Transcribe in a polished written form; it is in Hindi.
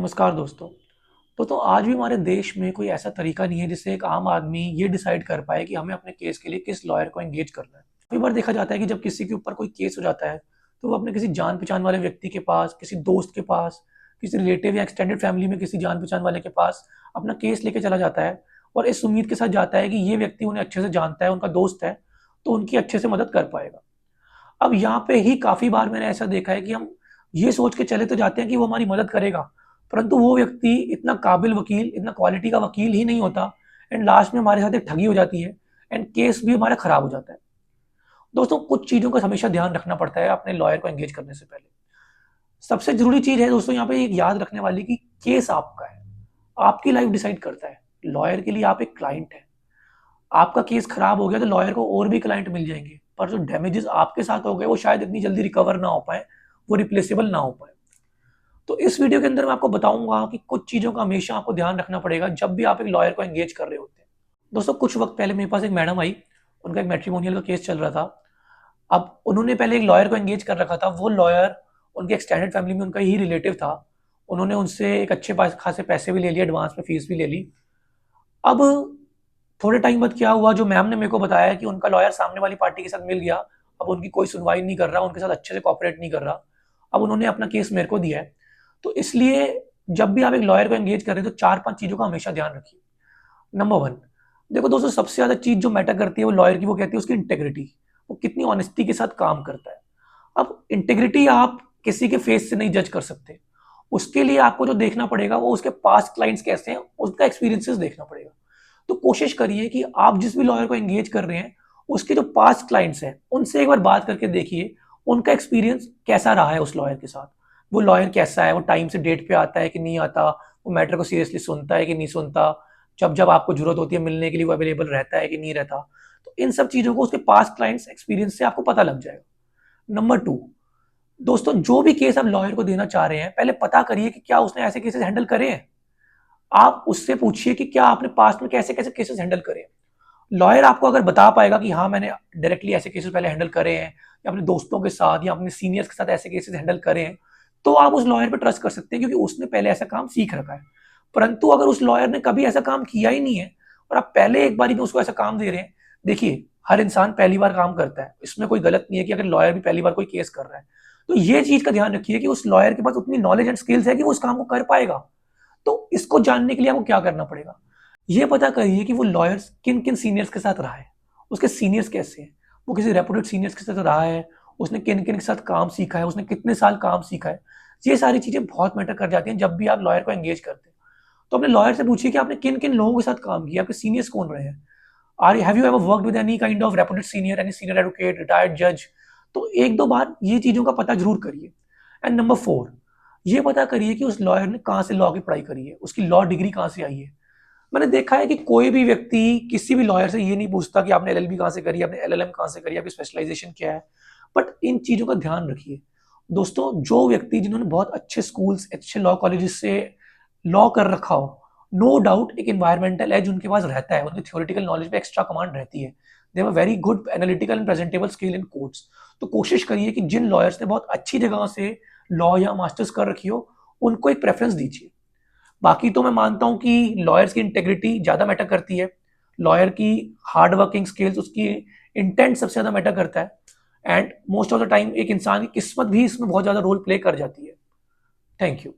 नमस्कार दोस्तों। तो आज भी हमारे देश में कोई ऐसा तरीका नहीं है जिससे एक आम आदमी ये डिसाइड कर पाए कि हमें अपने केस के लिए किस लॉयर को एंगेज करना है। कई बार देखा जाता है कि जब किसी के ऊपर कोई केस हो जाता है तो वो अपने किसी जान पहचान वाले व्यक्ति के पास, किसी दोस्त के पास, किसी रिलेटिव या एक्सटेंडेड फैमिली में किसी जान पहचान वाले के पास अपना केस लेके चला जाता है और इस उम्मीद के साथ जाता है कि ये व्यक्ति उन्हें अच्छे से जानता है, उनका दोस्त है, तो उनकी अच्छे से मदद कर पाएगा। अब यहाँ पे ही काफ़ी बार मैंने ऐसा देखा है कि हम ये सोच के चले तो जाते हैं कि वो हमारी मदद करेगा, परंतु वो व्यक्ति इतना काबिल वकील, इतना क्वालिटी का वकील ही नहीं होता एंड लास्ट में हमारे साथ एक ठगी हो जाती है एंड केस भी हमारा खराब हो जाता है। दोस्तों, कुछ चीज़ों का हमेशा ध्यान रखना पड़ता है अपने लॉयर को एंगेज करने से पहले। सबसे ज़रूरी चीज़ है दोस्तों यहाँ पे एक याद रखने वाली कि केस आपका है, आपकी लाइफ डिसाइड करता है। लॉयर के लिए आप एक क्लाइंट हैं। आपका केस खराब हो गया तो लॉयर को और भी क्लाइंट मिल जाएंगे, पर जो डैमेजेस आपके साथ हो गए वो शायद इतनी जल्दी रिकवर ना हो पाए, वो रिप्लेसेबल ना हो पाए। तो इस वीडियो के अंदर मैं आपको बताऊंगा कि कुछ चीज़ों का हमेशा आपको ध्यान रखना पड़ेगा जब भी आप एक लॉयर को एंगेज कर रहे होते हैं। दोस्तों, कुछ वक्त पहले मेरे पास एक मैडम आई, उनका एक मैट्रिमोनियल का केस चल रहा था। अब उन्होंने पहले एक लॉयर को एंगेज कर रखा था। वो लॉयर उनके एक्सटेंडेड फैमिली में उनका ही रिलेटिव था। उन्होंने उनसे एक अच्छे खासे पैसे भी ले लिए, एडवांस में फीस भी ले ली। अब थोड़े टाइम बाद क्या हुआ, जो मैम ने मेरे को बताया कि उनका लॉयर सामने वाली पार्टी के साथ मिल गया। अब उनकी कोई सुनवाई नहीं कर रहा, उनके साथ अच्छे से कॉपरेट नहीं कर रहा। अब उन्होंने अपना केस मेरे को दिया है। तो इसलिए जब भी आप एक लॉयर को एंगेज करें तो 4-5 चीज़ों का हमेशा ध्यान रखिए। नंबर 1, देखो दोस्तों, सबसे ज़्यादा चीज़ जो मैटर करती है वो लॉयर की, वो कहती है उसकी इंटेग्रिटी। वो कितनी ऑनेस्टी के साथ काम करता है। अब इंटेग्रिटी आप किसी के फेस से नहीं जज कर सकते। उसके लिए आपको जो देखना पड़ेगा वो उसके पास्ट क्लाइंट्स कैसे हैं, उसका एक्सपीरियंसेस देखना पड़ेगा। तो कोशिश करिए कि आप जिस भी लॉयर को एंगेज कर रहे हैं उसके जो पास्ट क्लाइंट्स हैं उनसे एक बार बात करके देखिए उनका एक्सपीरियंस कैसा रहा है उस लॉयर के साथ। वो लॉयर कैसा है, वो टाइम से डेट पे आता है कि नहीं आता, वो मैटर को सीरियसली सुनता है कि नहीं सुनता, जब जब आपको जरूरत होती है मिलने के लिए वो अवेलेबल रहता है कि नहीं रहता। तो इन सब चीज़ों को उसके पास्ट क्लाइंट्स एक्सपीरियंस से आपको पता लग जाएगा। नंबर 2, दोस्तों, जो भी केस आप लॉयर को देना चाह रहे हैं पहले पता करिए कि क्या उसने ऐसे केसेस हैंडल करे हैं। आप उससे पूछिए कि क्या आपने पास्ट में कैसे कैसे केसेस हैंडल करे। लॉयर आपको अगर बता पाएगा कि हाँ मैंने डायरेक्टली ऐसे केसेस पहले हैंडल करे हैं, या अपने दोस्तों के साथ या अपने सीनियर्स के साथ ऐसे केसेस हैंडल करे हैं, तो आप उस लॉयर पर ट्रस्ट कर सकते हैं क्योंकि उसने पहले ऐसा काम सीख रखा है। परंतु अगर उस लॉयर ने कभी ऐसा काम किया ही नहीं है और आप पहले एक बार में उसको ऐसा काम दे रहे हैं, देखिए हर इंसान पहली बार काम करता है, इसमें कोई गलत नहीं है कि अगर लॉयर भी पहली बार कोई केस कर रहा है तो ये चीज का ध्यान रखिए कि उस लॉयर के पास उतनी नॉलेज एंड स्किल्स है कि वो उस काम को कर पाएगा। तो इसको जानने के लिए आपको क्या करना पड़ेगा, ये पता करिए कि वो लॉयर्स किन किन सीनियर्स के साथ रहा है, उसके सीनियर्स कैसे हैं, वो किसी रेपुटेड सीनियर्स के साथ रहा है, उसने किन किन के साथ काम सीखा है, उसने कितने साल काम सीखा है। ये सारी चीज़ें बहुत मैटर कर जाती हैं जब भी आप लॉयर को एंगेज करते हैं। तो अपने लॉयर से पूछिए कि आपने किन किन लोगों के साथ काम किया, आपके सीनियर्स कौन रहे हैं। Are have you ever worked with any kind of reputed senior, any senior advocate, retired जज। तो एक दो बार ये चीज़ों का पता जरूर करिए। एंड नंबर 4, ये पता करिए कि उस लॉयर ने कहाँ से लॉ की पढ़ाई करी है, उसकी लॉ डिग्री कहाँ से आई है। मैंने देखा है कि कोई भी व्यक्ति किसी भी लॉयर से ये नहीं पूछता कि आपने एलएलबी कहाँ से करी, आपने एलएलएम कहाँ से करी, आपकी स्पेशलाइजेशन क्या है। बट इन चीज़ों का ध्यान रखिए। दोस्तों, जो व्यक्ति जिन्होंने बहुत अच्छे स्कूल्स, अच्छे लॉ कॉलेजेस से लॉ कर रखा हो, नो डाउट एक इन्वायरमेंटल एज उनके पास रहता है, उनकी थ्योरेटिकल नॉलेज पे एक्स्ट्रा कमांड रहती है। They have a very good analytical and presentable skill in courts. तो कोशिश करिए कि जिन लॉयर्स ने बहुत अच्छी जगह से लॉ या मास्टर्स कर रखी हो उनको एक प्रेफरेंस दीजिए। बाकी तो मैं मानता हूँ कि लॉयर्स की इंटेग्रिटी ज़्यादा मैटर करती है, लॉयर की हार्ड वर्किंग स्किल्स, उसकी इंटेंट सबसे ज़्यादा मैटर करता है। And most of the time एक इंसान की किस्मत भी इसमें बहुत ज़्यादा रोल प्ले कर जाती है। Thank you.